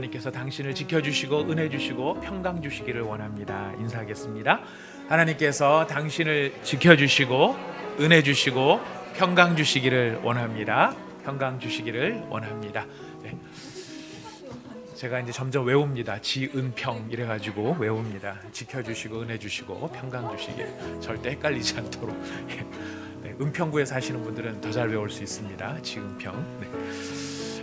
하나님께서 당신을 지켜주시고 은혜 주시고 평강 주시기를 원합니다. 인사하겠습니다. 하나님께서 당신을 지켜주시고 은혜 주시고 평강 주시기를 원합니다. 평강 주시기를 원합니다. 네. 제가 이제 점점 외웁니다. 지은평 이래가지고 외웁니다. 지켜주시고 은혜 주시고 평강 주시길. 절대 헷갈리지 않도록. 네, 은평구에 사시는 분들은 더 잘 외울 수 있습니다. 지은평. 네.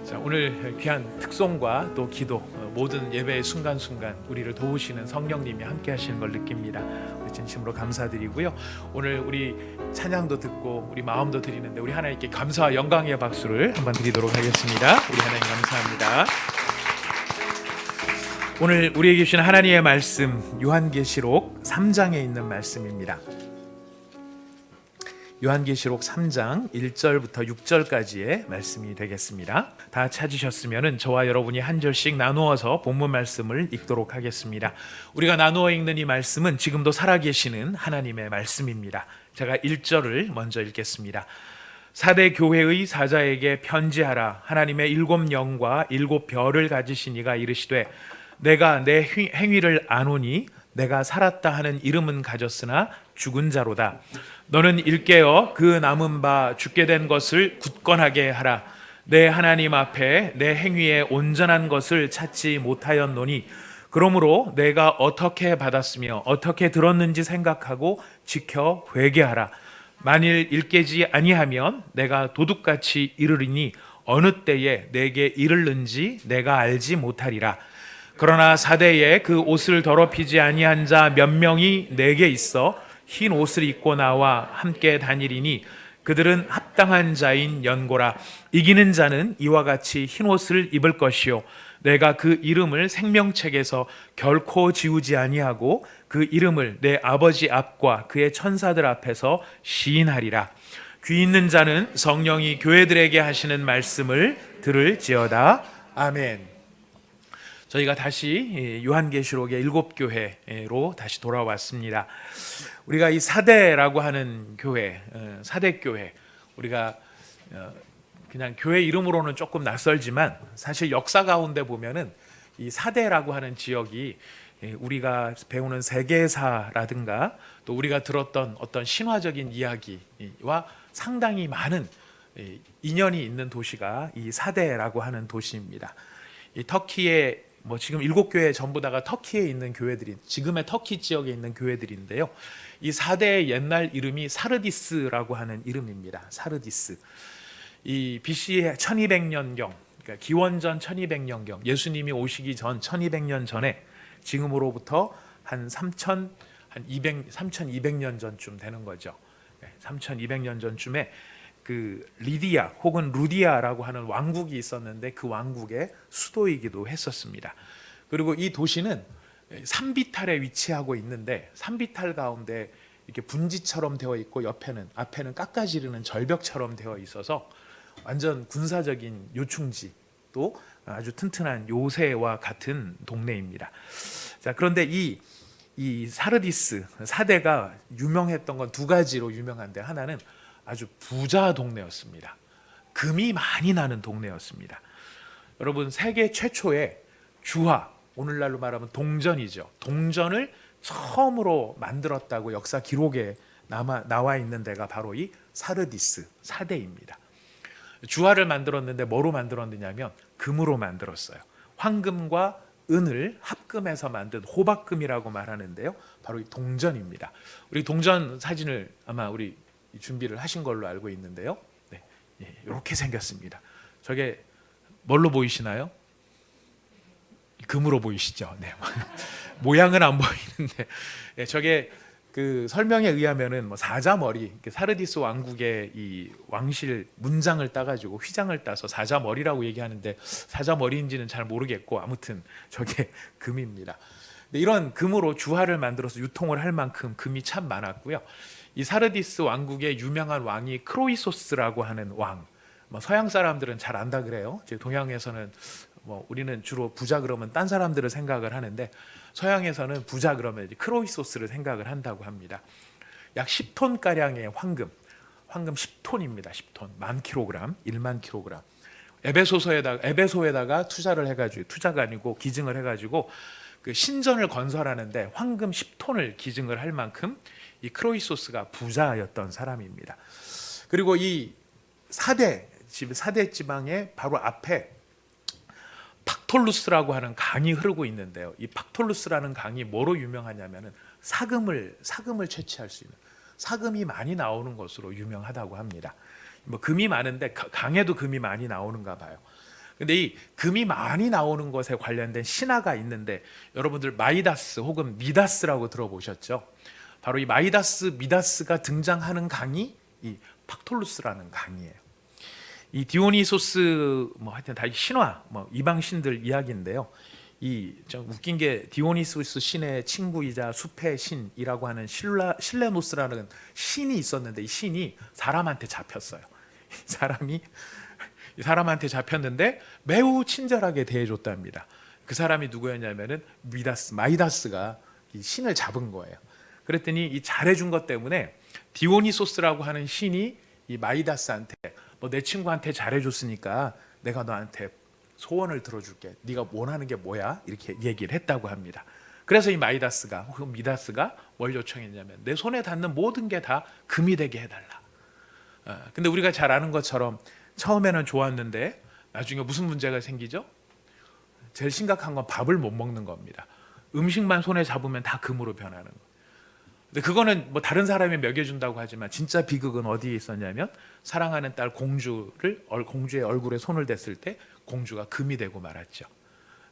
자, 오늘 귀한 특송과 또 기도, 모든 예배의 순간순간 우리를 도우시는 성령님이 함께 하시는 걸 느낍니다. 우리 진심으로 감사드리고요. 오늘 우리 찬양도 듣고 우리 마음도 드리는데 우리 하나님께 감사와 영광의 박수를 한번 드리도록 하겠습니다. 우리 하나님 감사합니다. 오늘 우리에게 주신 하나님의 말씀 요한계시록 3장에 있는 말씀입니다. 요한계시록 3장 1절부터 6절까지의 말씀이 되겠습니다. 다 찾으셨으면 저와 여러분이 한 절씩 나누어서 본문 말씀을 읽도록 하겠습니다. 우리가 나누어 읽는 이 말씀은 지금도 살아계시는 하나님의 말씀입니다. 제가 1절을 먼저 읽겠습니다. 사대 교회의 사자에게 편지하라. 하나님의 7 영과 7 별을 가지신 이가 이르시되 내가 내 행위를 아노니 내가 살았다 하는 이름은 가졌으나 죽은 자로다. 너는 일깨어 그 남은 바 죽게 된 것을 굳건하게 하라. 내 하나님 앞에 내 행위에 온전한 것을 찾지 못하였노니 그러므로 내가 어떻게 받았으며 어떻게 들었는지 생각하고 지켜 회개하라. 만일 일깨지 아니하면 내가 도둑같이 이르리니 어느 때에 내게 이르는지 내가 알지 못하리라. 그러나 사대에 그 옷을 더럽히지 아니한 자 몇 명이 내게 있어 흰 옷을 입고 나와 함께 다니리니 그들은 합당한 자인 연고라. 이기는 자는 이와 같이 흰 옷을 입을 것이요 내가 그 이름을 생명책에서 결코 지우지 아니하고 그 이름을 내 아버지 앞과 그의 천사들 앞에서 시인하리라. 귀 있는 자는 성령이 교회들에게 하시는 말씀을 들을지어다. 아멘. 저희가 다시 요한계시록의 7교회로 다시 돌아왔습니다. 우리가 이 사대라고 하는 교회, 사대교회, 우리가 그냥 교회 이름으로는 조금 낯설지만 사실 역사 가운데 보면은 이 사대라고 하는 지역이 우리가 배우는 세계사라든가 또 우리가 들었던 어떤 신화적인 이야기와 상당히 많은 인연이 있는 도시가 이 사대라고 하는 도시입니다. 이 터키의 지금 7교회 전부 다가 터키에 있는 교회들이 지금의 터키 지역에 있는 교회들인데요. 이 4대의 옛날 이름이 사르디스라고 하는 이름입니다. 사르디스. 이 BC 1200년경, 그러니까 기원전 1200년경, 예수님이 오시기 전 1200년 전에 지금으로부터 한 3200년 전쯤 되는 거죠. 3200년 전쯤에 그 리디아 혹은 루디아라고 하는 왕국이 있었는데 그 왕국의 수도이기도 했었습니다. 그리고 이 도시는 산비탈에 위치하고 있는데 산비탈 가운데 이렇게 분지처럼 되어 있고 앞에는 깎아지르는 절벽처럼 되어 있어서 완전 군사적인 요충지 또 아주 튼튼한 요새와 같은 동네입니다. 자, 그런데 이 사르디스 사대가 유명했던 건 2가지로 유명한데 하나는 아주 부자 동네였습니다. 금이 많이 나는 동네였습니다. 여러분, 세계 최초의 주화, 오늘날로 말하면 동전이죠. 동전을 처음으로 만들었다고 역사 기록에 나와 있는 데가 바로 이 사르디스 사대입니다. 주화를 만들었는데 뭐로 만들었느냐면 금으로 만들었어요. 황금과 은을 합금해서 만든 호박금이라고 말하는데요. 바로 이 동전입니다. 우리 동전 사진을 아마 우리 준비를 하신 걸로 알고 있는데요. 네, 이렇게 생겼습니다. 저게 뭘로 보이시나요? 금으로 보이시죠? 네. 모양은 안 보이는데 저게 그 설명에 의하면은 사자머리, 사르디스 왕국의 이 왕실 문장을 따가지고 휘장을 따서 사자머리라고 얘기하는데 사자머리인지는 잘 모르겠고 아무튼 저게 금입니다. 이런 금으로 주화를 만들어서 유통을 할 만큼 금이 참 많았고요. 이 사르디스 왕국의 유명한 왕이 크로이소스라고 하는 왕. 서양 사람들은 잘 안다 그래요. 동양에서는 우리는 주로 부자 그러면 딴 사람들을 생각을 하는데 서양에서는 부자 그러면 크로이소스를 생각을 한다고 합니다. 약 10톤 가량의 황금 10톤입니다. 10톤, 10,000kg, 10,000kg. 에베소에다가 투자를 해가지고, 투자가 아니고 기증을 해가지고 그 신전을 건설하는데 황금 10톤을 기증을 할 만큼 이 크로이소스가 부자였던 사람입니다. 그리고 이 사대 지방의 바로 앞에 팍톨루스라고 하는 강이 흐르고 있는데요. 이 팍톨루스라는 강이 뭐로 유명하냐면은 사금을 채취할 수 있는, 사금이 많이 나오는 것으로 유명하다고 합니다. 뭐 금이 많은데 강에도 금이 많이 나오는가 봐요. 근데 이 금이 많이 나오는 것에 관련된 신화가 있는데, 여러분들 마이다스 혹은 미다스라고 들어보셨죠? 바로 이 미다스가 등장하는 강이 이 팍톨루스라는 강이에요. 이 디오니소스 뭐 하여튼 다 신화, 뭐 이방 신들 이야기인데요. 이 좀 웃긴 게 디오니소스 신의 친구이자 숲의 신이라고 하는 실레노스라는 신이 있었는데, 이 신이 사람한테 잡혔어요. 사람한테 잡혔는데 매우 친절하게 대해줬답니다. 그 사람이 누구였냐면은 마이다스가 이 신을 잡은 거예요. 그랬더니 이 잘해준 것 때문에 디오니소스라고 하는 신이 이 마이다스한테 뭐 내 친구한테 잘해줬으니까 내가 너한테 소원을 들어줄게. 네가 원하는 게 뭐야? 이렇게 얘기를 했다고 합니다. 그래서 이 마이다스가 혹은 미다스가 뭘 요청했냐면 내 손에 닿는 모든 게 다 금이 되게 해달라. 근데 우리가 잘 아는 것처럼 처음에는 좋았는데 나중에 무슨 문제가 생기죠? 제일 심각한 건 밥을 못 먹는 겁니다. 음식만 손에 잡으면 다 금으로 변하는 거. 근데 그거는 뭐 다른 사람이 먹여준다고 하지만 진짜 비극은 어디에 있었냐면, 사랑하는 딸 공주의 얼굴에 손을 댔을 때 공주가 금이 되고 말았죠.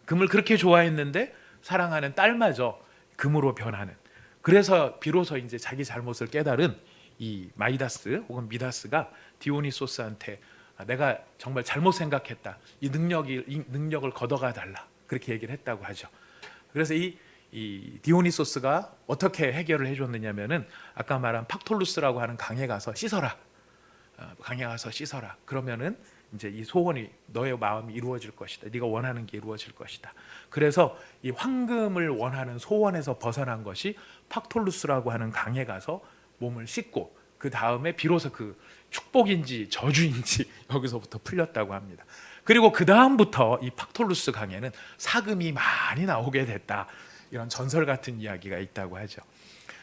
금을 그렇게 좋아했는데 사랑하는 딸마저 금으로 변하는. 그래서 비로소 이제 자기 잘못을 깨달은 이 마이다스 혹은 미다스가 디오니소스한테 내가 정말 잘못 생각했다. 이 능력을 걷어가 달라. 그렇게 얘기를 했다고 하죠. 그래서 이 디오니소스가 어떻게 해결을 해줬느냐면은 아까 말한 팍톨루스라고 하는 강에 가서 씻어라. 그러면은 이제 이 소원이, 너의 마음이 이루어질 것이다. 네가 원하는 게 이루어질 것이다. 그래서 이 황금을 원하는 소원에서 벗어난 것이 팍톨루스라고 하는 강에 가서 몸을 씻고, 그 다음에 비로소 그 축복인지 저주인지 여기서부터 풀렸다고 합니다. 그리고 그 다음부터 이 팍톨루스 강에는 사금이 많이 나오게 됐다. 이런 전설 같은 이야기가 있다고 하죠.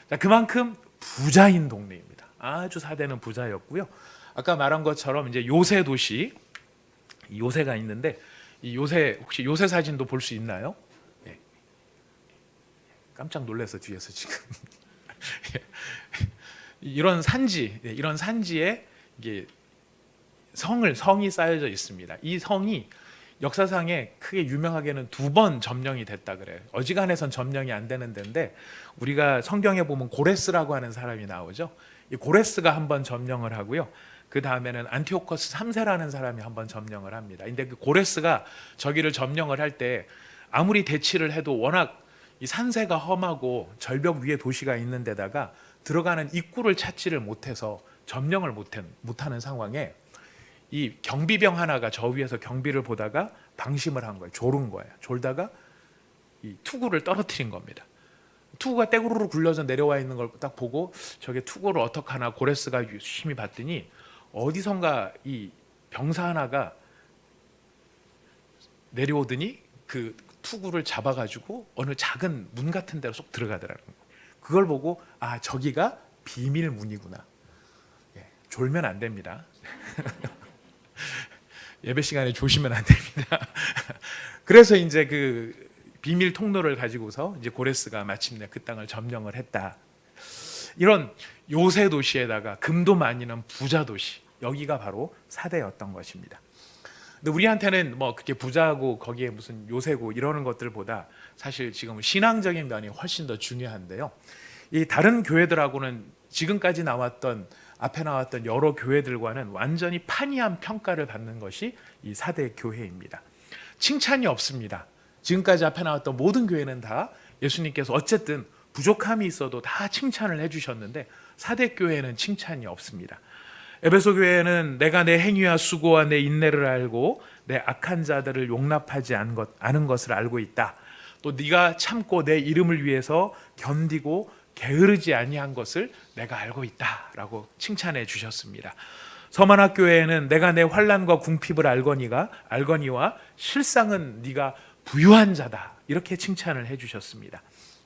자, 그만큼 부자인 동네입니다. 아주 사대는 부자였고요. 아까 말한 것처럼 이제 요새 도시, 요새가 있는데, 이 요새 혹시 요새 사진도 볼 수 있나요? 네. 깜짝 놀라서 뒤에서 지금 이런 산지에 이게 성이 쌓여져 있습니다. 이 성이 역사상에 크게 유명하게는 2번 점령이 됐다 그래요. 어지간해선 점령이 안 되는 데인데, 우리가 성경에 보면 고레스라고 하는 사람이 나오죠. 이 고레스가 한번 점령을 하고요. 그 다음에는 안티오코스 3세라는 사람이 한번 점령을 합니다. 근데 그 고레스가 저기를 점령을 할 때 아무리 대치를 해도 워낙 이 산세가 험하고 절벽 위에 도시가 있는 데다가 들어가는 입구를 찾지를 못해서 점령을 못하는 상황에 이 경비병 하나가 저 위에서 경비를 보다가 방심을 한 거예요. 졸은 거예요. 졸다가 이 투구를 떨어뜨린 겁니다. 투구가 떼구르르 굴려서 내려와 있는 걸 딱 보고 저게 투구를 어떡하나 고레스가 유심히 봤더니 어디선가 이 병사 하나가 내려오더니 그 투구를 잡아가지고 어느 작은 문 같은 데로 쏙 들어가더라는 거예요. 그걸 보고 아, 저기가 비밀 문이구나. 예, 졸면 안 됩니다. 예배 시간에 조시면 안 됩니다. 그래서 이제 그 비밀 통로를 가지고서 이제 고레스가 마침내 그 땅을 점령을 했다. 이런 요새 도시에다가 금도 많이 는 부자 도시, 여기가 바로 사대였던 것입니다. 근데 우리한테는 뭐 그렇게 부자고 거기에 무슨 요새고 이러는 것들보다 사실 지금 신앙적인 면이 훨씬 더 중요한데요. 이 다른 교회들하고는 지금까지 앞에 나왔던 여러 교회들과는 완전히 판이한 평가를 받는 것이 이 사대 교회입니다. 칭찬이 없습니다. 지금까지 앞에 나왔던 모든 교회는 다 예수님께서 어쨌든 부족함이 있어도 다 칭찬을 해주셨는데, 사대 교회는 칭찬이 없습니다. 에베소 교회는 내가 내 행위와 수고와 내 인내를 알고 내 악한 자들을 용납하지 않은 것을 알고 있다. 또 네가 참고 내 이름을 위해서 견디고 게으르지 아니한 것을 내가 알고 있다라고 칭찬해 주셨습니다. 서만학 교회에는 내가 내 환난과 궁핍을 알거니와 실상은 네가 부유한 자다, 이렇게 칭찬을 해주셨습니다.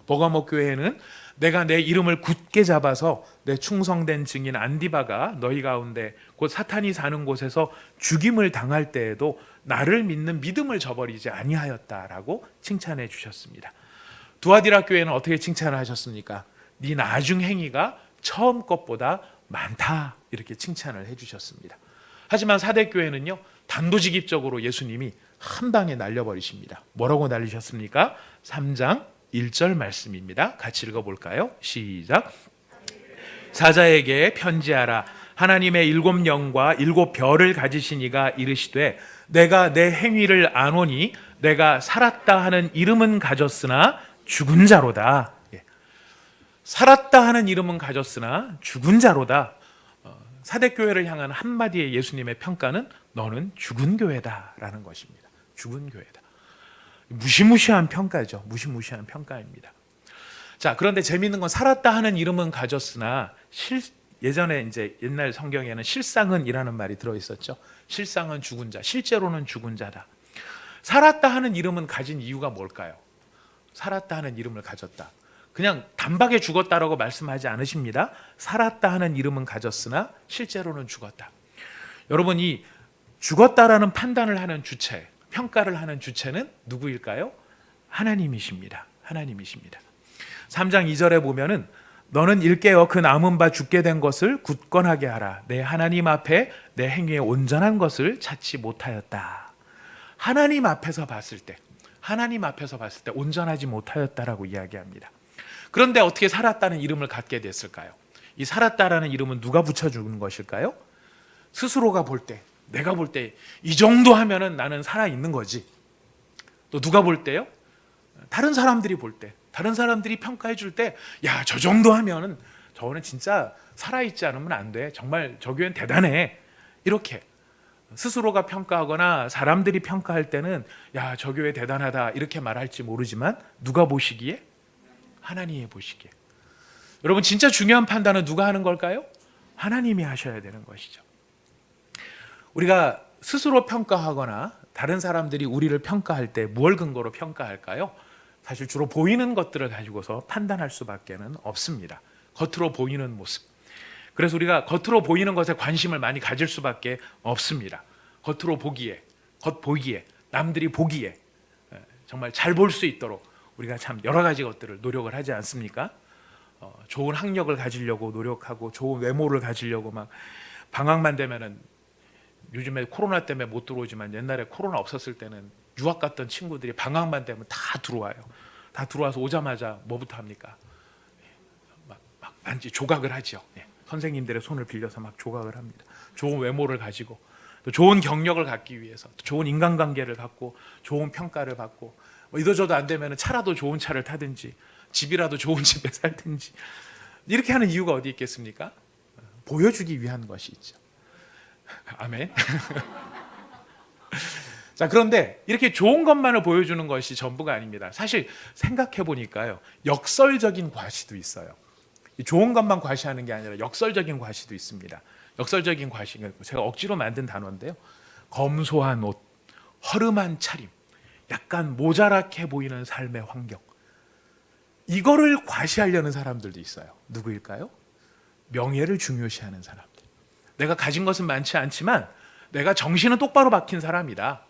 버가모 교회에는 내가 내 이름을 굳게 잡아서 내 충성된 증인 안디바가 너희 가운데 곧 사탄이 사는 곳에서 죽임을 당할 때에도 나를 믿는 믿음을 저버리지 아니하였다라고 칭찬해 주셨습니다. 두아디라 교회는 어떻게 칭찬을 하셨습니까? 네 나중 행위가 처음 것보다 많다, 이렇게 칭찬을 해주셨습니다. 하지만 사대교회는요, 단도직입적으로 예수님이 한 방에 날려버리십니다. 뭐라고 날리셨습니까? 3장 1절 말씀입니다. 같이 읽어볼까요? 시작. 사자에게 편지하라. 하나님의 7영과 7별을 가지신 이가 이르시되 내가 내 행위를 아노니 내가 살았다 하는 이름은 가졌으나 죽은 자로다. 살았다 하는 이름은 가졌으나 죽은 자로다. 사대교회를 향한 한마디의 예수님의 평가는 너는 죽은 교회다라는 것입니다. 죽은 교회다. 무시무시한 평가죠. 무시무시한 평가입니다. 자, 그런데 재미있는 건 살았다 하는 이름은 가졌으나 예전에 이제 옛날 성경에는 실상은이라는 말이 들어 있었죠. 실상은 죽은 자, 실제로는 죽은 자다. 살았다 하는 이름은 가진 이유가 뭘까요? 살았다 하는 이름을 가졌다. 그냥 단박에 죽었다라고 말씀하지 않으십니다. 살았다 하는 이름은 가졌으나 실제로는 죽었다. 여러분, 이 죽었다라는 판단을 하는 주체, 평가를 하는 주체는 누구일까요? 하나님이십니다. 하나님이십니다. 3장 2절에 보면은 너는 일깨어 그 남은 바 죽게 된 것을 굳건하게 하라. 내 하나님 앞에 내 행위에 온전한 것을 찾지 못하였다. 하나님 앞에서 봤을 때 온전하지 못하였다라고 이야기합니다. 그런데 어떻게 살았다는 이름을 갖게 됐을까요? 이 살았다라는 이름은 누가 붙여주는 것일까요? 스스로가 볼 때, 내가 볼 때 이 정도 하면은 나는 살아있는 거지. 또 누가 볼 때요? 다른 사람들이 볼 때, 다른 사람들이 평가해 줄 때, 야, 저 정도 하면은 저거는 진짜 살아있지 않으면 안 돼. 정말 저 교회는 대단해. 이렇게 스스로가 평가하거나 사람들이 평가할 때는 야, 저 교회 대단하다, 이렇게 말할지 모르지만 누가 보시기에? 하나님이 보시기에. 여러분, 진짜 중요한 판단은 누가 하는 걸까요? 하나님이 하셔야 되는 것이죠. 우리가 스스로 평가하거나 다른 사람들이 우리를 평가할 때 무엇을 근거로 평가할까요? 사실 주로 보이는 것들을 가지고서 판단할 수밖에는 없습니다. 겉으로 보이는 모습. 그래서 우리가 겉으로 보이는 것에 관심을 많이 가질 수밖에 없습니다. 겉으로 보기에, 겉보기에, 남들이 보기에 정말 잘 볼 수 있도록 우리가 참 여러 가지 것들을 노력을 하지 않습니까? 좋은 학력을 가지려고 노력하고 좋은 외모를 가지려고 막 방학만 되면은, 요즘에 코로나 때문에 못 들어오지만 옛날에 코로나 없었을 때는 유학 갔던 친구들이 방학만 되면 다 들어와요. 다 들어와서 오자마자 뭐부터 합니까? 막 만지 조각을 하죠. 선생님들의 손을 빌려서 막 조각을 합니다. 좋은 외모를 가지고, 또 좋은 경력을 갖기 위해서, 또 좋은 인간관계를 갖고, 좋은 평가를 받고, 뭐 이도저도 안 되면 차라도 좋은 차를 타든지 집이라도 좋은 집에 살든지, 이렇게 하는 이유가 어디 있겠습니까? 보여주기 위한 것이 있죠. 아멘. 자, 그런데 이렇게 좋은 것만을 보여주는 것이 전부가 아닙니다. 사실 생각해 보니까요, 역설적인 과시도 있어요. 좋은 것만 과시하는 게 아니라 역설적인 과시도 있습니다. 역설적인 과시는 제가 억지로 만든 단어인데요. 검소한 옷, 허름한 차림, 약간 모자랗게 보이는 삶의 환경, 이거를 과시하려는 사람들도 있어요. 누구일까요? 명예를 중요시하는 사람들. 내가 가진 것은 많지 않지만 내가 정신은 똑바로 박힌 사람이다.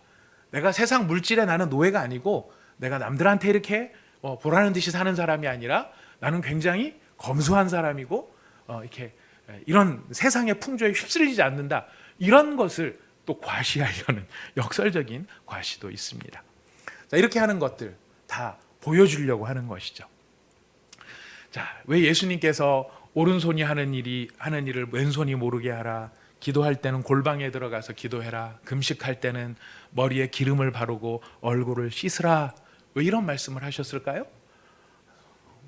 내가 세상 물질에 나는 노예가 아니고 내가 남들한테 이렇게 보라는 듯이 사는 사람이 아니라 나는 굉장히 검소한 사람이고 이렇게 이런 세상의 풍조에 휩쓸리지 않는다. 이런 것을 또 과시하려는 역설적인 과시도 있습니다. 자, 이렇게 하는 것들 다 보여주려고 하는 것이죠. 자, 왜 예수님께서 오른손이 하는 일을 왼손이 모르게 하라, 기도할 때는 골방에 들어가서 기도해라, 금식할 때는 머리에 기름을 바르고 얼굴을 씻으라, 왜 이런 말씀을 하셨을까요?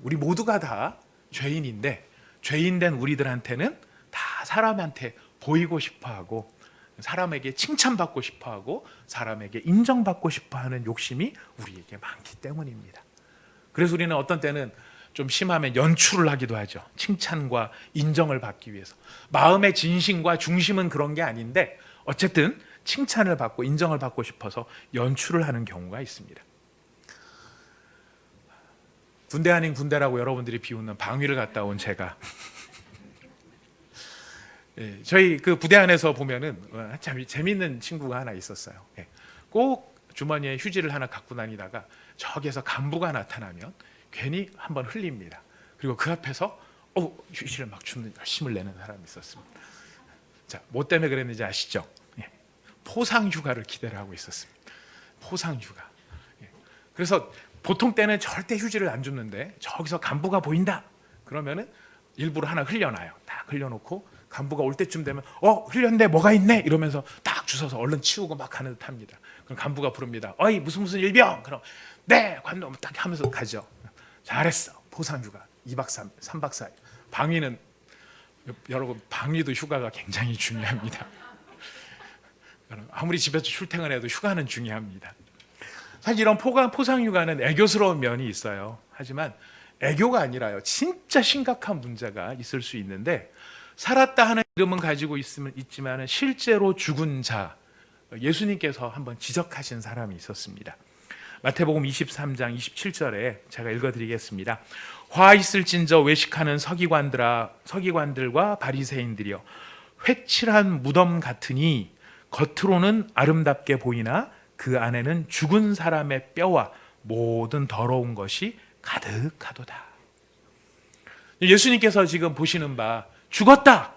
우리 모두가 다 죄인인데, 죄인된 우리들한테는 다 사람한테 보이고 싶어하고, 사람에게 칭찬받고 싶어하고, 사람에게 인정받고 싶어하는 욕심이 우리에게 많기 때문입니다. 그래서 우리는 어떤 때는 좀 심하면 연출을 하기도 하죠. 칭찬과 인정을 받기 위해서. 마음의 진심과 중심은 그런 게 아닌데 어쨌든 칭찬을 받고 인정을 받고 싶어서 연출을 하는 경우가 있습니다. 군대 아닌 군대라고 여러분들이 비웃는 방위를 갔다 온 제가 저희 그 부대 안에서 보면은 참 재밌는 친구가 하나 있었어요. 꼭 주머니에 휴지를 하나 갖고 다니다가 저기에서 간부가 나타나면 괜히 한번 흘립니다. 그리고 그 앞에서 휴지를 막 줍는 열심을 내는 사람이 있었습니다. 자, 뭐 때문에 그랬는지 아시죠? 포상 휴가를 기대를 하고 있었습니다. 포상 휴가. 그래서 보통 때는 절대 휴지를 안 줬는데 저기서 간부가 보인다. 그러면은 일부러 하나 흘려놔요. 딱 흘려놓고 간부가 올 때쯤 되면 흘렸네, 뭐가 있네 이러면서 딱 주워서 얼른 치우고 막 하는 듯합니다. 그럼 간부가 부릅니다. 어이 무슨 일병. 그럼 네 관놈 딱 하면서 가죠. 잘했어. 포상 휴가 2박 3박 4일. 방위는 여러분 방위도 휴가가 굉장히 중요합니다. 아무리 집에서 출퇴근을 해도 휴가는 중요합니다. 사실 이런 포상 휴가는 애교스러운 면이 있어요. 하지만 애교가 아니라요. 진짜 심각한 문제가 있을 수 있는데 살았다 하는 이름은 가지고 있지만 실제로 죽은 자 예수님께서 한번 지적하신 사람이 있었습니다. 마태복음 23장 27절에 제가 읽어드리겠습니다. 화 있을진저 외식하는 서기관들과 바리새인들이여 회칠한 무덤 같으니 겉으로는 아름답게 보이나 그 안에는 죽은 사람의 뼈와 모든 더러운 것이 가득하도다. 예수님께서 지금 보시는 바 죽었다,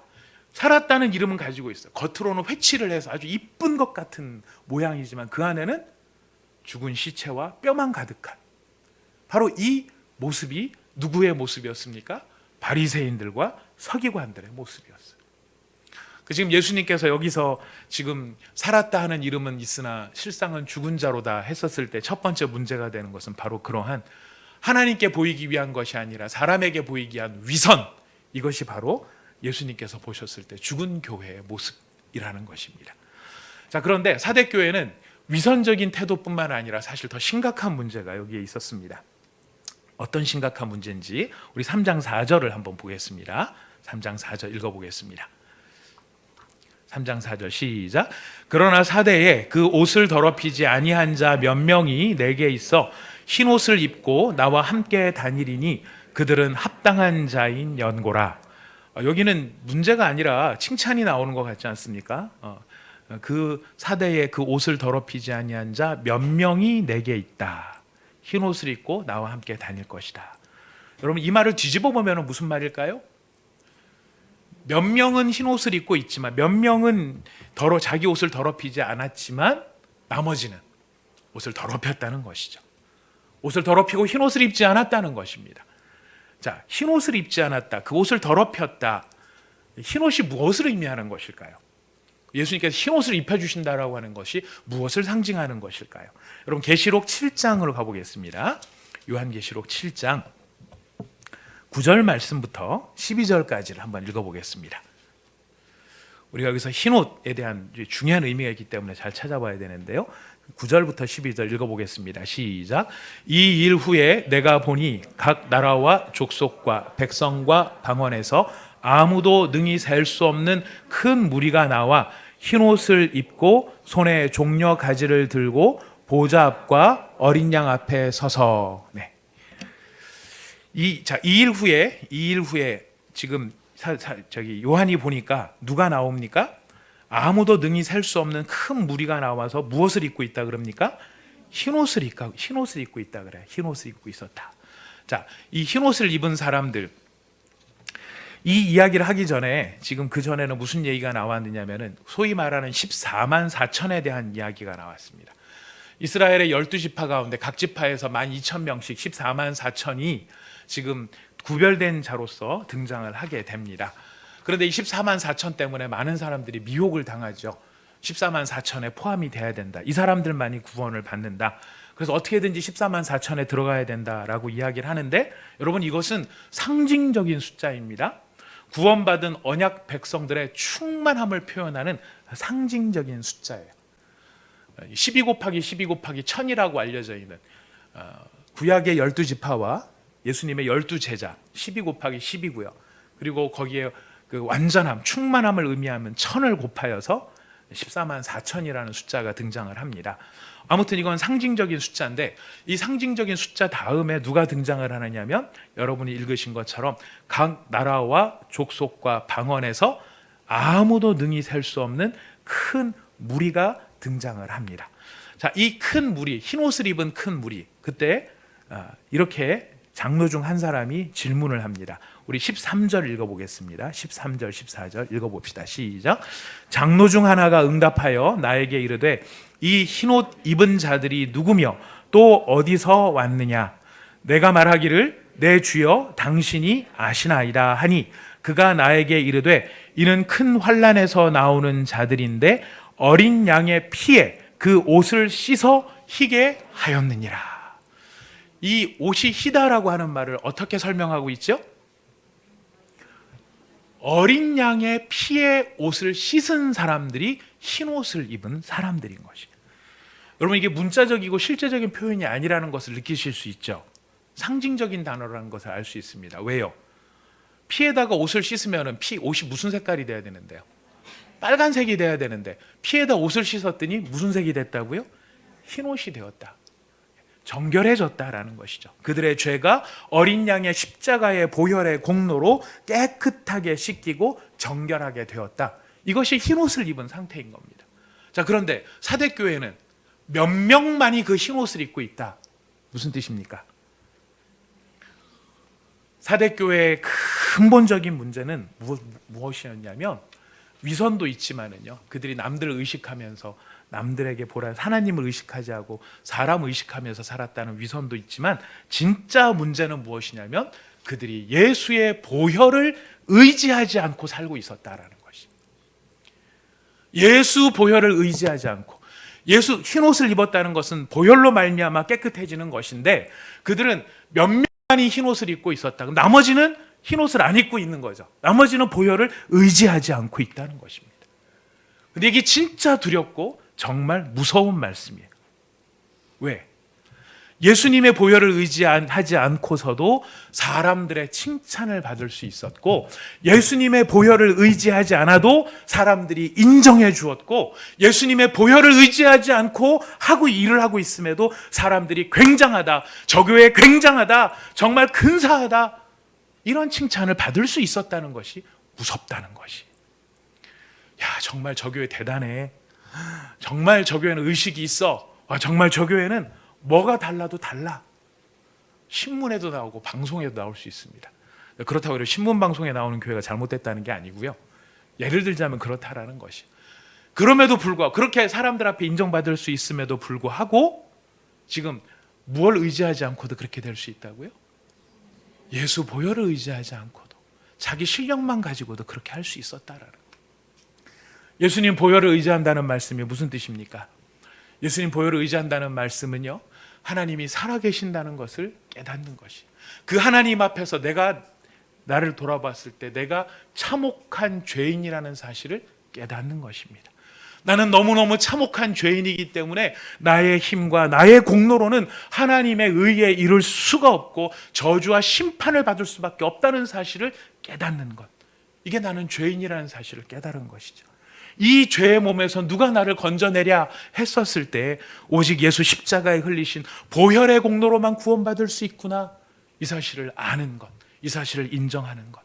살았다는 이름은 가지고 있어요. 겉으로는 회칠을 해서 아주 이쁜 것 같은 모양이지만 그 안에는 죽은 시체와 뼈만 가득한 바로 이 모습이 누구의 모습이었습니까? 바리새인들과 서기관들의 모습이었어요. 지금 예수님께서 여기서 지금 살았다 하는 이름은 있으나 실상은 죽은 자로다 했었을 때 첫 번째 문제가 되는 것은 바로 그러한 하나님께 보이기 위한 것이 아니라 사람에게 보이기 위한 위선, 이것이 바로 예수님께서 보셨을 때 죽은 교회의 모습이라는 것입니다. 자, 그런데 사대교회는 위선적인 태도뿐만 아니라 사실 더 심각한 문제가 여기에 있었습니다. 어떤 심각한 문제인지 우리 3장 4절을 한번 보겠습니다. 3장 4절 읽어보겠습니다. 3장 4절 시작. 그러나 사대에 그 옷을 더럽히지 아니한 자 몇 명이 내게 있어 흰 옷을 입고 나와 함께 다니리니 그들은 합당한 자인 연고라. 여기는 문제가 아니라 칭찬이 나오는 것 같지 않습니까? 그 사대에 그 옷을 더럽히지 아니한 자 몇 명이 내게 있다. 흰 옷을 입고 나와 함께 다닐 것이다. 여러분 이 말을 뒤집어 보면 무슨 말일까요? 몇 명은 흰 옷을 입고 있지만 몇 명은 자기 옷을 더럽히지 않았지만 나머지는 옷을 더럽혔다는 것이죠. 옷을 더럽히고 흰 옷을 입지 않았다는 것입니다. 자, 흰 옷을 입지 않았다, 그 옷을 더럽혔다. 흰 옷이 무엇을 의미하는 것일까요? 예수님께서 흰 옷을 입혀주신다라고 하는 것이 무엇을 상징하는 것일까요? 여러분 계시록 7장으로 가보겠습니다. 요한계시록 7장 9절 말씀부터 12절까지를 한번 읽어보겠습니다. 우리가 여기서 흰 옷에 대한 중요한 의미가 있기 때문에 잘 찾아봐야 되는데요. 9절부터 12절 읽어보겠습니다. 시작. 이 일 후에 내가 보니 각 나라와 족속과 백성과 방언에서 아무도 능히 셀 수 없는 큰 무리가 나와 흰 옷을 입고 손에 종려 가지를 들고 보좌 앞과 어린 양 앞에 서서. 네. 이 일 후에 지금 요한이 보니까 누가 나옵니까? 아무도 능히 셀 수 없는 큰 무리가 나와서 무엇을 입고 있다 그럽니까? 흰 옷을 입고 있다 그래. 흰 옷을 입고 있었다. 자, 이 흰 옷을 입은 사람들, 이 이야기를 하기 전에 지금 그 전에는 무슨 얘기가 나왔느냐면은 소위 말하는 14만 4천에 대한 이야기가 나왔습니다. 이스라엘의 12지파 가운데 각 지파에서 12,000명씩 14만 4천이 지금 구별된 자로서 등장을 하게 됩니다. 그런데 이 14만 4천 때문에 많은 사람들이 미혹을 당하죠. 14만 4천에 포함이 돼야 된다. 이 사람들만이 구원을 받는다. 그래서 어떻게든지 14만 4천에 들어가야 된다라고 이야기를 하는데 여러분 이것은 상징적인 숫자입니다. 구원받은 언약 백성들의 충만함을 표현하는 상징적인 숫자예요. 12 곱하기 12 곱하기 1000이라고 알려져 있는 구약의 12지파와 예수님의 12제자 12 곱하기 10이고요. 그리고 거기에 그 완전함, 충만함을 의미하면 1000을 곱하여서 14만 4천이라는 숫자가 등장을 합니다. 아무튼 이건 상징적인 숫자인데 이 상징적인 숫자 다음에 누가 등장을 하느냐면 여러분이 읽으신 것처럼 각 나라와 족속과 방언에서 아무도 능히 셀 수 없는 큰 무리가 등장을 합니다. 자, 이 큰 무리, 흰 옷을 입은 큰 무리, 그때 이렇게 장로 중 한 사람이 질문을 합니다. 우리 13절 읽어보겠습니다. 13절, 14절 읽어봅시다. 시작. 장로 중 하나가 응답하여 나에게 이르되 이 흰옷 입은 자들이 누구며 또 어디서 왔느냐? 내가 말하기를 내 주여 당신이 아시나이다 하니 그가 나에게 이르되 이는 큰 환난에서 나오는 자들인데 어린 양의 피에 그 옷을 씻어 희게 하였느니라. 이 옷이 희다라고 하는 말을 어떻게 설명하고 있죠? 어린 양의 피에 옷을 씻은 사람들이 흰 옷을 입은 사람들인 것이에요. 여러분, 이게 문자적이고 실제적인 표현이 아니라는 것을 느끼실 수 있죠. 상징적인 단어라는 것을 알 수 있습니다. 왜요? 피에다가 옷을 씻으면 옷이 무슨 색깔이 돼야 되는데요? 빨간색이 돼야 되는데 피에다 옷을 씻었더니 무슨 색이 됐다고요? 흰 옷이 되었다. 정결해졌다라는 것이죠. 그들의 죄가 어린 양의 십자가의 보혈의 공로로 깨끗하게 씻기고 정결하게 되었다. 이것이 흰 옷을 입은 상태인 겁니다. 자, 그런데 사대교회는 몇 명만이 그 흰 옷을 입고 있다. 무슨 뜻입니까? 사대교회의 근본적인 문제는 무엇이었냐면 위선도 있지만은요, 그들이 남들을 의식하면서 남들에게 보라 하나님을 의식하지 않고 사람 의식하면서 살았다는 위선도 있지만 진짜 문제는 무엇이냐면 그들이 예수의 보혈을 의지하지 않고 살고 있었다라는 것이. 예수 보혈을 의지하지 않고 예수 흰 옷을 입었다는 것은 보혈로 말미암아 깨끗해지는 것인데 그들은 몇 명만이 흰 옷을 입고 있었다. 나머지는 흰 옷을 안 입고 있는 거죠. 나머지는 보혈을 의지하지 않고 있다는 것입니다. 근데 이게 진짜 두렵고 정말 무서운 말씀이에요. 왜? 예수님의 보혈을 의지하지 않고서도 사람들의 칭찬을 받을 수 있었고 예수님의 보혈을 의지하지 않아도 사람들이 인정해 주었고 예수님의 보혈을 의지하지 않고 일을 하고 있음에도 사람들이 굉장하다, 저 교회 굉장하다, 정말 근사하다 이런 칭찬을 받을 수 있었다는 것이 무섭다는 것이. 야, 정말 저 교회 대단해. 정말 저 교회는 의식이 있어. 정말 저 교회는 뭐가 달라도 달라. 신문에도 나오고 방송에도 나올 수 있습니다. 그렇다고 해서 신문 방송에 나오는 교회가 잘못됐다는 게 아니고요. 예를 들자면 그렇다라는 것이. 그럼에도 불구하고 그렇게 사람들 앞에 인정받을 수 있음에도 불구하고 지금 무엇을 의지하지 않고도 그렇게 될 수 있다고요? 예수 보혈을 의지하지 않고도 자기 실력만 가지고도 그렇게 할 수 있었다라는 거예요. 예수님 보혈을 의지한다는 말씀이 무슨 뜻입니까? 예수님 보혈을 의지한다는 말씀은요, 하나님이 살아계신다는 것을 깨닫는 것이. 그 하나님 앞에서 내가 나를 돌아봤을 때 내가 참혹한 죄인이라는 사실을 깨닫는 것입니다. 나는 너무너무 참혹한 죄인이기 때문에 나의 힘과 나의 공로로는 하나님의 의에 이룰 수가 없고 저주와 심판을 받을 수밖에 없다는 사실을 깨닫는 것. 이게 나는 죄인이라는 사실을 깨달은 것이죠. 이 죄의 몸에서 누가 나를 건져내랴 했었을 때 오직 예수 십자가에 흘리신 보혈의 공로로만 구원받을 수 있구나, 이 사실을 아는 것, 이 사실을 인정하는 것.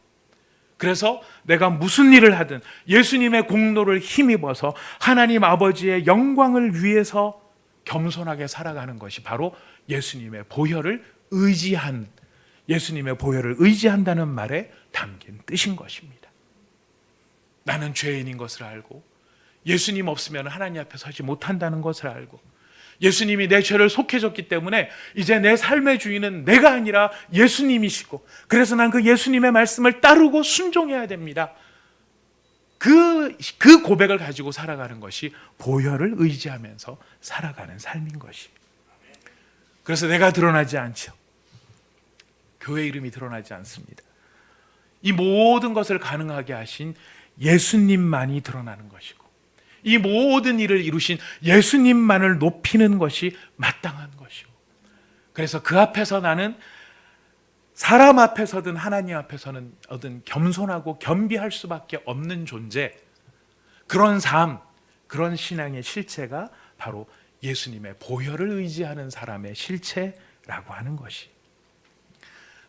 그래서 내가 무슨 일을 하든 예수님의 공로를 힘입어서 하나님 아버지의 영광을 위해서 겸손하게 살아가는 것이 바로 예수님의 보혈을 의지한다는 말에 담긴 뜻인 것입니다. 나는 죄인인 것을 알고 예수님 없으면 하나님 앞에 서지 못한다는 것을 알고 예수님이 내 죄를 속해줬기 때문에 이제 내 삶의 주인은 내가 아니라 예수님이시고 그래서 난 그 예수님의 말씀을 따르고 순종해야 됩니다. 그 고백을 가지고 살아가는 것이 보혈을 의지하면서 살아가는 삶인 것이. 그래서 내가 드러나지 않죠. 교회 이름이 드러나지 않습니다. 이 모든 것을 가능하게 하신 예수님만이 드러나는 것이고 이 모든 일을 이루신 예수님만을 높이는 것이 마땅한 것이고 그래서 그 앞에서 나는 사람 앞에서든 하나님 앞에서는 겸손하고 겸비할 수밖에 없는 존재, 그런 삶, 그런 신앙의 실체가 바로 예수님의 보혈을 의지하는 사람의 실체라고 하는 것이,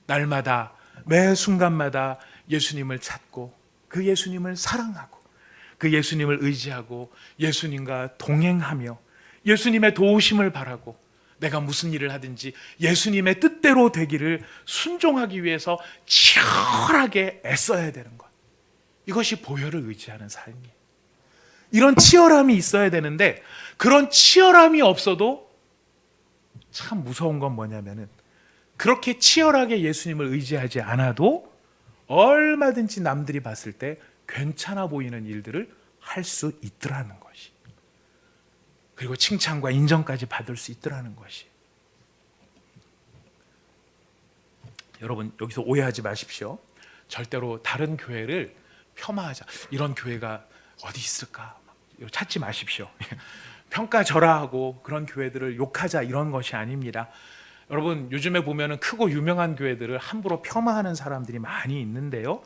날마다 매 순간마다 예수님을 찾고 그 예수님을 사랑하고 그 예수님을 의지하고 예수님과 동행하며 예수님의 도우심을 바라고 내가 무슨 일을 하든지 예수님의 뜻대로 되기를 순종하기 위해서 치열하게 애써야 되는 것, 이것이 보혈을 의지하는 삶이에요. 이런 치열함이 있어야 되는데, 그런 치열함이 없어도 참 무서운 건 뭐냐면은, 그렇게 치열하게 예수님을 의지하지 않아도 얼마든지 남들이 봤을 때 괜찮아 보이는 일들을 할 수 있더라는 것이, 그리고 칭찬과 인정까지 받을 수 있더라는 것이. 여러분, 여기서 오해하지 마십시오. 절대로 다른 교회를 폄하하자, 이런 교회가 어디 있을까 찾지 마십시오. 평가절하하고 그런 교회들을 욕하자, 이런 것이 아닙니다. 여러분, 요즘에 보면은 크고 유명한 교회들을 함부로 폄하하는 사람들이 많이 있는데요.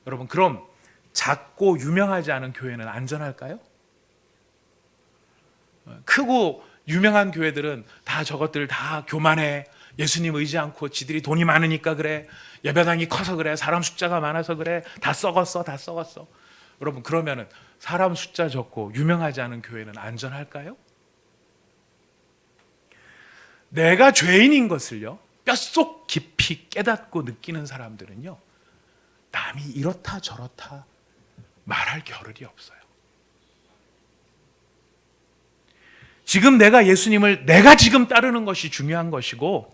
여러분, 그럼 작고 유명하지 않은 교회는 안전할까요? 크고 유명한 교회들은 다 저것들 다 교만해, 예수님 의지 않고 지들이 돈이 많으니까 그래, 예배당이 커서 그래, 사람 숫자가 많아서 그래, 다 썩었어, 다 썩었어. 여러분, 그러면은 사람 숫자 적고 유명하지 않은 교회는 안전할까요? 내가 죄인인 것을요 뼛속 깊이 깨닫고 느끼는 사람들은요, 남이 이렇다 저렇다 말할 겨를이 없어요. 지금 내가 예수님을 내가 지금 따르는 것이 중요한 것이고,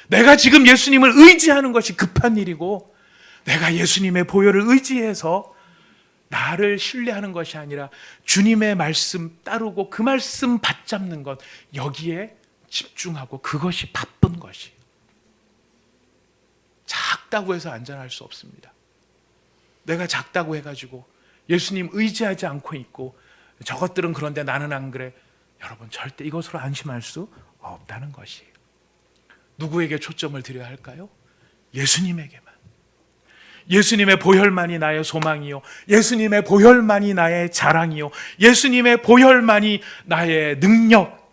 내가 지금 예수님을 의지하는 것이 급한 일이고, 내가 예수님의 보혈을 의지해서 나를 신뢰하는 것이 아니라 주님의 말씀 따르고 그 말씀 받잡는 것, 여기에 집중하고 그것이 바쁜 것이. 작다고 해서 안전할 수 없습니다. 내가 작다고 해가지고 예수님 의지하지 않고 있고 저것들은 그런데 나는 안 그래, 여러분 절대 이것으로 안심할 수 없다는 것이에요. 누구에게 초점을 드려야 할까요? 예수님에게만. 예수님의 보혈만이 나의 소망이요, 예수님의 보혈만이 나의 자랑이요, 예수님의 보혈만이 나의 능력.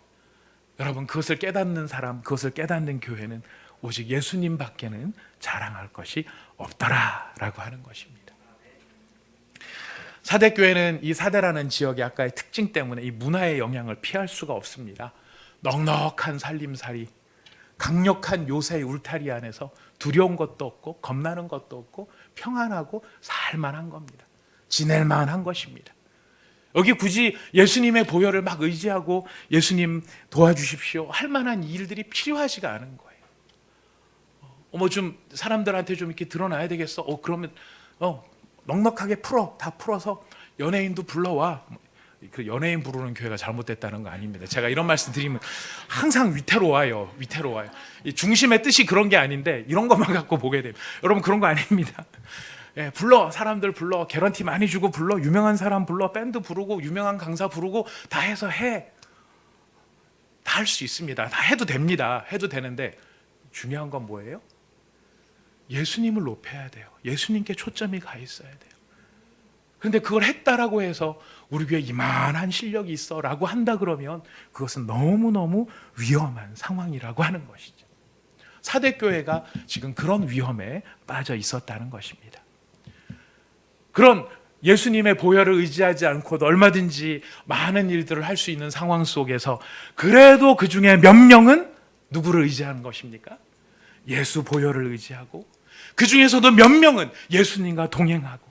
여러분, 그것을 깨닫는 사람, 그것을 깨닫는 교회는 오직 예수님밖에는 자랑할 것이 없더라라고 하는 것입니다. 사대교회는 이 사대라는 지역의 아까의 특징 때문에 이 문화의 영향을 피할 수가 없습니다. 넉넉한 살림살이, 강력한 요새의 울타리 안에서 두려운 것도 없고 겁나는 것도 없고 평안하고 살만한 겁니다. 지낼만한 것입니다. 여기 굳이 예수님의 보혈을 막 의지하고 예수님 도와주십시오 할 만한 일들이 필요하지가 않은 거예요. 좀 사람들한테 좀 이렇게 드러나야 되겠어. 그러면 넉넉하게 다 풀어서 연예인도 불러와. 그 연예인 부르는 교회가 잘못됐다는 거 아닙니다. 제가 이런 말씀 드리면 항상 위태로워요. 이 중심의 뜻이 그런 게 아닌데 이런 것만 갖고 보게 됩니다. 여러분, 그런 거 아닙니다. 불러, 사람들 불러, 개런티 많이 주고 불러, 유명한 사람 불러, 밴드 부르고 유명한 강사 부르고 다 해서 해. 다 할 수 있습니다. 다 해도 됩니다. 해도 되는데 중요한 건 뭐예요? 예수님을 높여야 돼요. 예수님께 초점이 가 있어야 돼요. 그런데 그걸 했다라고 해서 우리 교회에 이만한 실력이 있어 라고 한다 그러면 그것은 너무너무 위험한 상황이라고 하는 것이죠. 사대교회가 지금 그런 위험에 빠져 있었다는 것입니다. 그런 예수님의 보혈을 의지하지 않고도 얼마든지 많은 일들을 할 수 있는 상황 속에서 그래도 그 중에 몇 명은 누구를 의지하는 것입니까? 예수 보혈을 의지하고, 그 중에서도 몇 명은 예수님과 동행하고,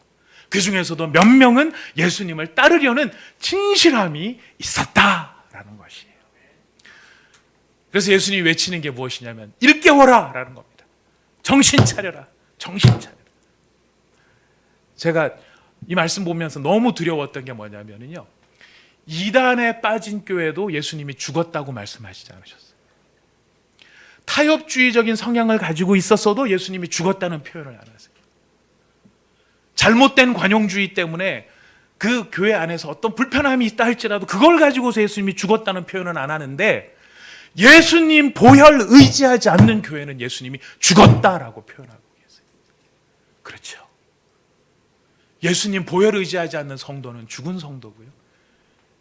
그 중에서도 몇 명은 예수님을 따르려는 진실함이 있었다라는 것이에요. 그래서 예수님이 외치는 게 무엇이냐면 일깨워라 라는 겁니다. 정신 차려라, 정신 차려라. 제가 이 말씀 보면서 너무 두려웠던 게 뭐냐면요, 이단에 빠진 교회도 예수님이 죽었다고 말씀하시지 않으셨어요. 타협주의적인 성향을 가지고 있었어도 예수님이 죽었다는 표현을 안 하세요. 잘못된 관용주의 때문에 그 교회 안에서 어떤 불편함이 있다 할지라도 그걸 가지고서 예수님이 죽었다는 표현은 안 하는데, 예수님 보혈 의지하지 않는 교회는 예수님이 죽었다라고 표현하고 계세요. 그렇죠. 예수님 보혈 의지하지 않는 성도는 죽은 성도고요.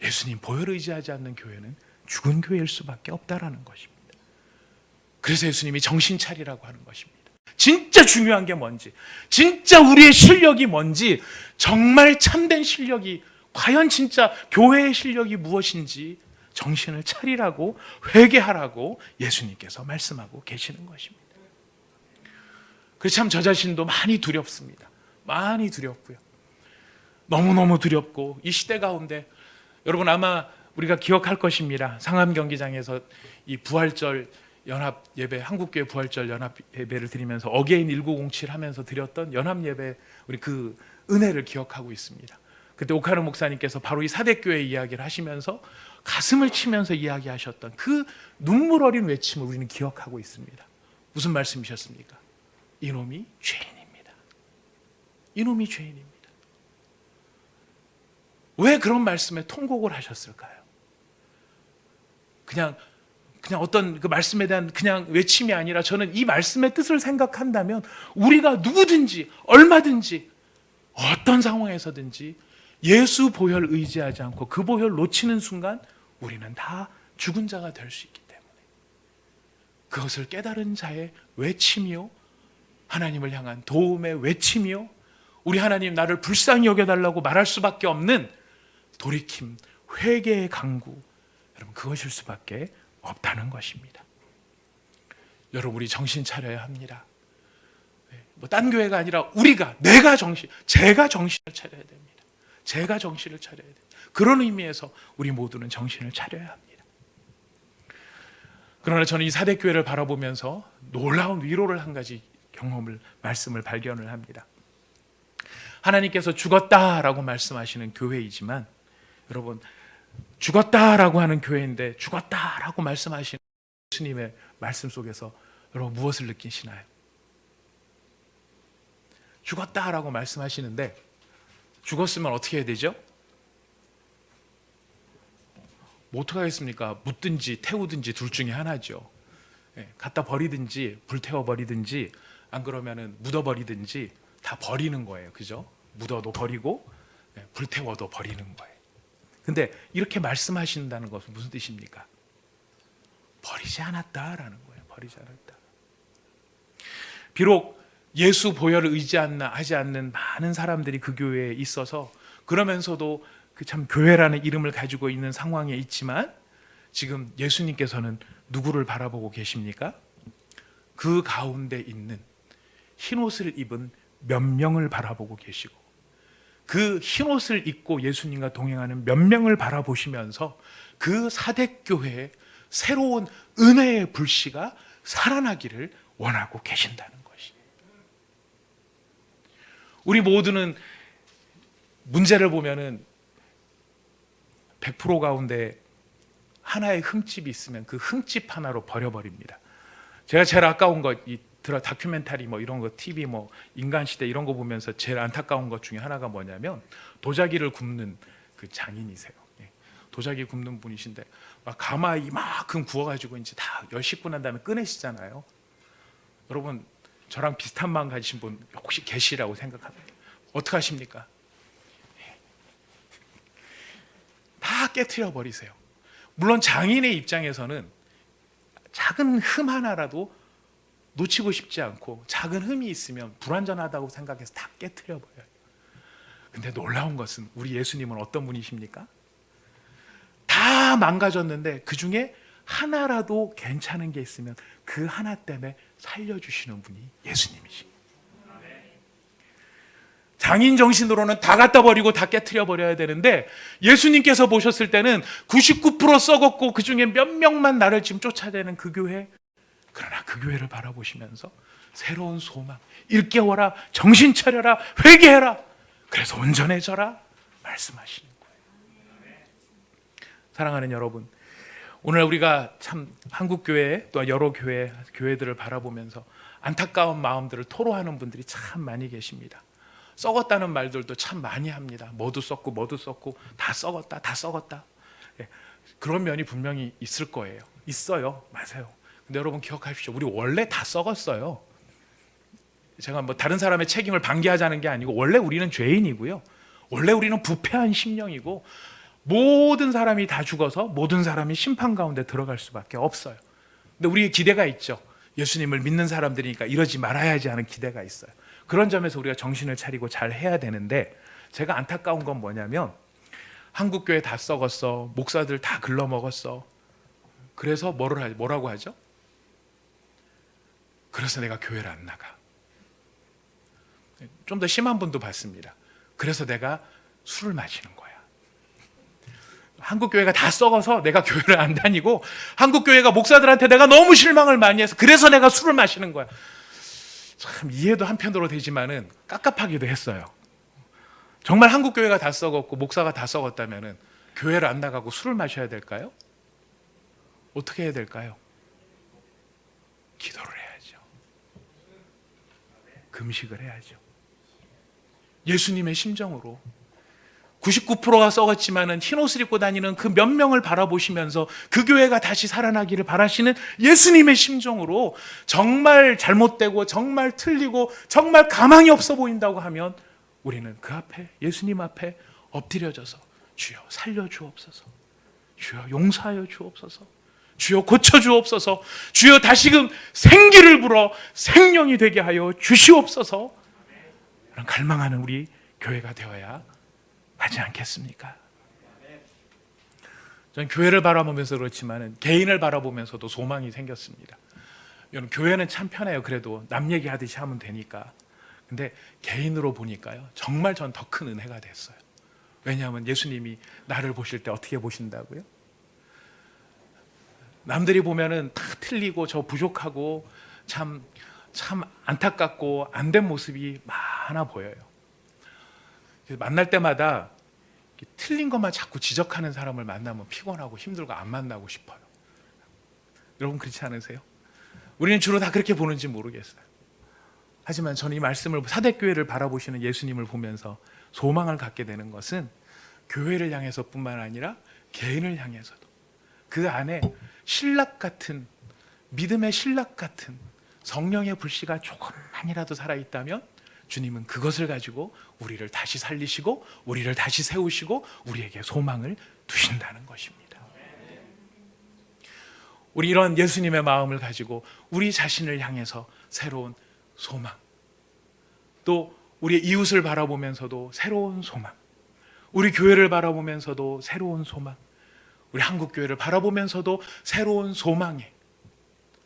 예수님 보혈 의지하지 않는 교회는 죽은 교회일 수밖에 없다라는 것입니다. 그래서 예수님이 정신 차리라고 하는 것입니다. 진짜 중요한 게 뭔지, 진짜 우리의 실력이 뭔지, 정말 참된 실력이, 과연 진짜 교회의 실력이 무엇인지 정신을 차리라고, 회개하라고 예수님께서 말씀하고 계시는 것입니다. 그래서 참 저 자신도 많이 두렵습니다. 많이 두렵고요. 너무너무 두렵고, 이 시대 가운데 여러분 아마 우리가 기억할 것입니다. 상암 경기장에서 이 부활절 연합 예배, 한국교회 부활절 연합 예배를 드리면서 어게인 1907 하면서 드렸던 연합 예배, 우리 그 은혜를 기억하고 있습니다. 그때 오카르 목사님께서 바로 이 사대교회 이야기를 하시면서 가슴을 치면서 이야기하셨던 그 눈물 어린 외침을 우리는 기억하고 있습니다. 무슨 말씀이셨습니까? 이놈이 죄인입니다. 이놈이 죄인입니다. 왜 그런 말씀에 통곡을 하셨을까요? 그냥 어떤 그 말씀에 대한 그냥 외침이 아니라, 저는 이 말씀의 뜻을 생각한다면 우리가 누구든지 얼마든지 어떤 상황에서든지 예수 보혈 의지하지 않고 그 보혈 놓치는 순간 우리는 다 죽은 자가 될 수 있기 때문에, 그것을 깨달은 자의 외침이요, 하나님을 향한 도움의 외침이요, 우리 하나님 나를 불쌍히 여겨달라고 말할 수밖에 없는 돌이킴, 회개의 강구, 여러분 그것일 수밖에 없다는 것입니다. 여러분 우리 정신 차려야 합니다. 딴 교회가 아니라 제가 정신을 차려야 됩니다. 제가 정신을 차려야 됩니다. 그런 의미에서 우리 모두는 정신을 차려야 합니다. 그러나 저는 이 사대교회를 바라보면서 놀라운 위로를 한 가지 말씀을 발견을 합니다. 하나님께서 죽었다라고 말씀하시는 교회이지만, 여러분 죽었다라고 하는 교회인데 죽었다라고 말씀하시는 예수님의 말씀 속에서 여러분 무엇을 느끼시나요? 죽었다라고 말씀하시는데 죽었으면 어떻게 해야 되죠? 뭐 어떡하겠습니까? 묻든지 태우든지 둘 중에 하나죠. 갖다 버리든지 불태워 버리든지, 안 그러면은 묻어 버리든지, 다 버리는 거예요. 그죠? 묻어도 버리고 불태워도 버리는 거예요. 근데 이렇게 말씀하신다는 것은 무슨 뜻입니까? 버리지 않았다라는 거예요. 버리지 않았다. 비록 예수 보혈을 의지하지 않는 많은 사람들이 그 교회에 있어서, 그러면서도 그 참 교회라는 이름을 가지고 있는 상황에 있지만, 지금 예수님께서는 누구를 바라보고 계십니까? 그 가운데 있는 흰옷을 입은 몇 명을 바라보고 계시고, 그 흰옷을 입고 예수님과 동행하는 몇 명을 바라보시면서 그 사대교회에 새로운 은혜의 불씨가 살아나기를 원하고 계신다는 것이. 우리 모두는 문제를 보면은 100% 가운데 하나의 흠집이 있으면 그 흠집 하나로 버려버립니다. 제가 제일 아까운 거, 이 다큐멘터리 뭐 이런 거, TV 뭐 인간시대 이런 거 보면서 제일 안타까운 것 중에 하나가 뭐냐면, 도자기를 굽는 그 장인이세요. 도자기 굽는 분이신데 막 가마 이만큼 구워가지고 이제 다 열 씻고 난 다음에 꺼내시잖아요. 여러분 저랑 비슷한 마음 가지신 분 혹시 계시라고 생각합니다. 어떻게 하십니까? 다 깨트려 버리세요. 물론 장인의 입장에서는 작은 흠 하나라도 놓치고 싶지 않고, 작은 흠이 있으면 불완전하다고 생각해서 다 깨트려 버려요. 근데 놀라운 것은 우리 예수님은 어떤 분이십니까? 다 망가졌는데 그 중에 하나라도 괜찮은 게 있으면 그 하나 때문에 살려주시는 분이 예수님이십니다. 장인 정신으로는 다 갖다 버리고 다 깨트려 버려야 되는데, 예수님께서 보셨을 때는 99% 썩었고 그 중에 몇 명만 나를 지금 쫓아내는 그 교회, 그러나 그 교회를 바라보시면서 새로운 소망, 일깨워라, 정신 차려라, 회개해라, 그래서 온전해져라 말씀하시는 거예요. 사랑하는 여러분, 오늘 우리가 참 한국교회 또 여러 교회들을 바라보면서 안타까운 마음들을 토로하는 분들이 참 많이 계십니다. 썩었다는 말들도 참 많이 합니다. 뭐도 썩고 다 썩었다. 그런 면이 분명히 있을 거예요. 있어요. 맞아요. 근데 여러분 기억하십시오. 우리 원래 다 썩었어요. 제가 뭐 다른 사람의 책임을 방기하자는 게 아니고 원래 우리는 죄인이고요. 원래 우리는 부패한 심령이고 모든 사람이 다 죽어서 모든 사람이 심판 가운데 들어갈 수밖에 없어요. 근데 우리의 기대가 있죠. 예수님을 믿는 사람들이니까 이러지 말아야지 하는 기대가 있어요. 그런 점에서 우리가 정신을 차리고 잘 해야 되는데, 제가 안타까운 건 뭐냐면 한국교회 다 썩었어, 목사들 다 글러먹었어, 그래서 뭐라고 하죠? 그래서 내가 교회를 안 나가. 좀 더 심한 분도 봤습니다. 그래서 내가 술을 마시는 거야. 한국교회가 다 썩어서 내가 교회를 안 다니고, 한국교회가 목사들한테 내가 너무 실망을 많이 해서 그래서 내가 술을 마시는 거야. 참 이해도 한편으로 되지만은 깝깝하기도 했어요. 정말 한국교회가 다 썩었고 목사가 다 썩었다면은 교회를 안 나가고 술을 마셔야 될까요? 어떻게 해야 될까요? 기도를 해야죠. 금식을 해야죠. 예수님의 심정으로 99%가 썩었지만은 흰 옷을 입고 다니는 그 몇 명을 바라보시면서 그 교회가 다시 살아나기를 바라시는 예수님의 심정으로, 정말 잘못되고 정말 틀리고 정말 가망이 없어 보인다고 하면 우리는 그 앞에, 예수님 앞에 엎드려져서 주여 살려주옵소서, 주여 용서하여 주옵소서, 주여 고쳐주옵소서, 주여 다시금 생기를 불어 생명이 되게 하여 주시옵소서, 그런 갈망하는 우리 교회가 되어야 하지 않겠습니까? 저는 교회를 바라보면서 그렇지만 개인을 바라보면서도 소망이 생겼습니다. 여러분, 교회는 참 편해요. 그래도 남 얘기하듯이 하면 되니까. 근데 개인으로 보니까요, 정말 전 더 큰 은혜가 됐어요. 왜냐하면 예수님이 나를 보실 때 어떻게 보신다고요? 남들이 보면은 다 틀리고 저 부족하고 참 안타깝고 안 된 모습이 많아 보여요. 만날 때마다 틀린 것만 자꾸 지적하는 사람을 만나면 피곤하고 힘들고 안 만나고 싶어요. 여러분 그렇지 않으세요? 우리는 주로 다 그렇게 보는지 모르겠어요. 하지만 저는 이 말씀을, 사대교회를 바라보시는 예수님을 보면서 소망을 갖게 되는 것은 교회를 향해서뿐만 아니라 개인을 향해서도, 그 안에 신락 같은, 믿음의 신락 같은 성령의 불씨가 조금만이라도 살아있다면 주님은 그것을 가지고 우리를 다시 살리시고 우리를 다시 세우시고 우리에게 소망을 두신다는 것입니다. 우리 이런 예수님의 마음을 가지고 우리 자신을 향해서 새로운 소망, 또 우리 이웃을 바라보면서도 새로운 소망, 우리 교회를 바라보면서도 새로운 소망, 우리 한국교회를 바라보면서도 새로운 소망의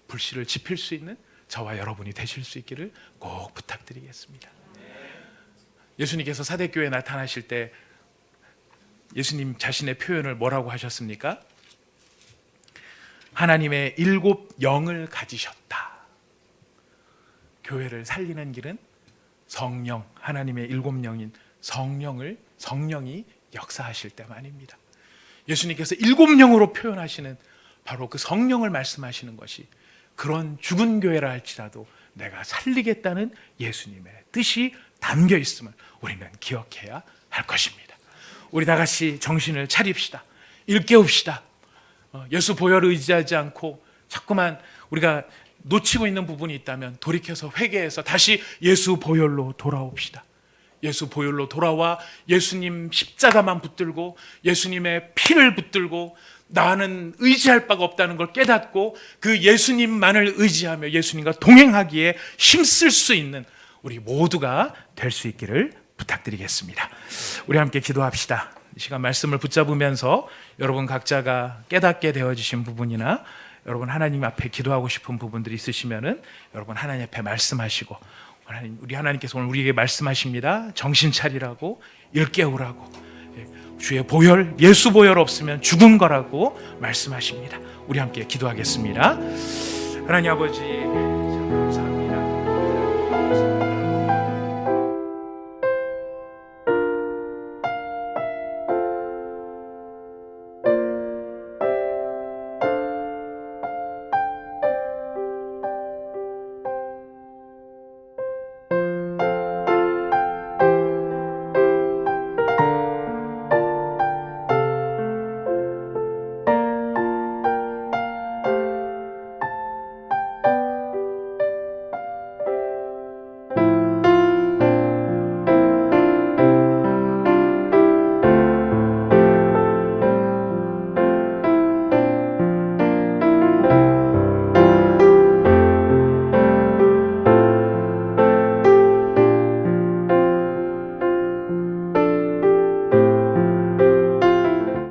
불씨를 지필 수 있는 저와 여러분이 되실 수 있기를 꼭 부탁드리겠습니다. 예수님께서 사대교회에 나타나실 때 예수님 자신의 표현을 뭐라고 하셨습니까? 하나님의 7 영을 가지셨다. 교회를 살리는 길은 성령, 하나님의 7 영인 성령이 역사하실 때만입니다. 예수님께서 7 영으로 표현하시는 바로 그 성령을 말씀하시는 것이, 그런 죽은 교회라 할지라도 내가 살리겠다는 예수님의 뜻이 담겨 있음을 우리는 기억해야 할 것입니다. 우리 다 같이 정신을 차립시다. 일깨웁시다. 예수 보혈을 의지하지 않고 자꾸만 우리가 놓치고 있는 부분이 있다면 돌이켜서 회개해서 다시 예수 보혈로 돌아옵시다. 예수 보혈로 돌아와 예수님 십자가만 붙들고 예수님의 피를 붙들고 나는 의지할 바가 없다는 걸 깨닫고 그 예수님만을 의지하며 예수님과 동행하기에 힘쓸 수 있는 우리 모두가 될 수 있기를 부탁드리겠습니다. 우리 함께 기도합시다. 이 시간 말씀을 붙잡으면서 여러분 각자가 깨닫게 되어지신 부분이나 여러분 하나님 앞에 기도하고 싶은 부분들이 있으시면은 여러분 하나님 앞에 말씀하시고, 우리 하나님께서 오늘 우리에게 말씀하십니다. 정신 차리라고, 일깨우라고, 주의 보혈, 예수 보혈 없으면 죽은 거라고 말씀하십니다. 우리 함께 기도하겠습니다. 하나님 아버지,